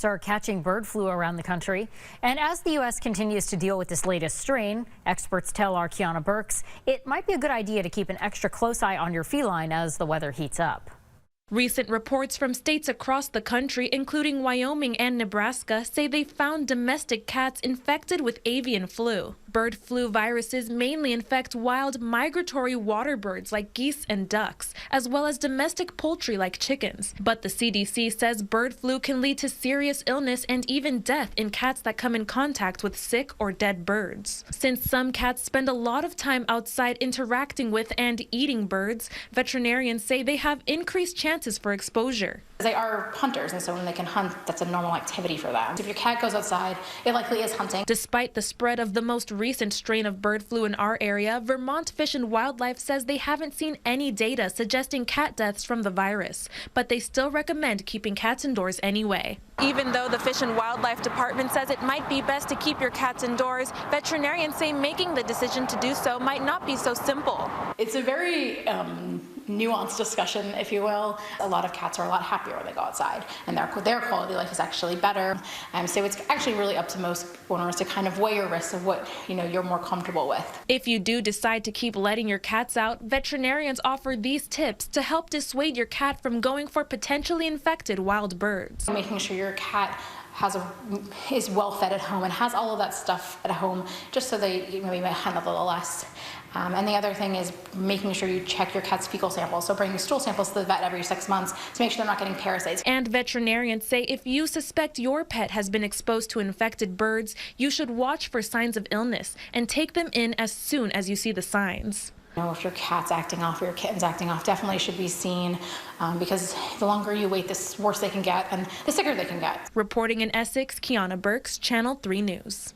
cats are catching bird flu around the country. And as the U.S. continues to deal with this latest strain, experts tell our Kiana Burks it might be a good idea to keep an extra close eye on your feline as the weather heats up. Recent reports from states across the country, including Wyoming and Nebraska, say they found domestic cats infected with avian flu. Bird flu viruses mainly infect wild migratory water birds like geese and ducks, as well as domestic poultry like chickens. But the CDC says bird flu can lead to serious illness and even death in cats that come in contact with sick or dead birds. Since some cats spend a lot of time outside interacting with and eating birds, veterinarians say they have increased chances for exposure. They are hunters, and so when they can hunt, that's a normal activity for them. If your cat goes outside, it likely is hunting. Despite the spread of the most recent strain of bird flu in our area, Vermont Fish and Wildlife says they haven't seen any data suggesting cat deaths from the virus, but they still recommend keeping cats indoors anyway. Even though the Fish and Wildlife Department says it might be best to keep your cats indoors, veterinarians say making the decision to do so might not be so simple. It's a very nuanced discussion, if you will. A lot of cats are a lot happier when they go outside, and their quality of life is actually better. So it's actually really up to most owners to kind of weigh your risks of what you're more comfortable with. If you do decide to keep letting your cats out, veterinarians offer these tips to help dissuade your cat from going for potentially infected wild birds. Making sure your cat is well fed at home and has all of that stuff at home, just so they maybe might hunt a little less. And the other thing is making sure you check your cat's fecal samples. So bring your stool samples to the vet every 6 months to make sure they're not getting parasites. And veterinarians say if you suspect your pet has been exposed to infected birds, you should watch for signs of illness and take them in as soon as you see the signs. If your cat's acting off or your kitten's acting off, definitely should be seen, because the longer you wait, the worse they can get and the sicker they can get. Reporting in Essex, Kiana Burks, Channel 3 News.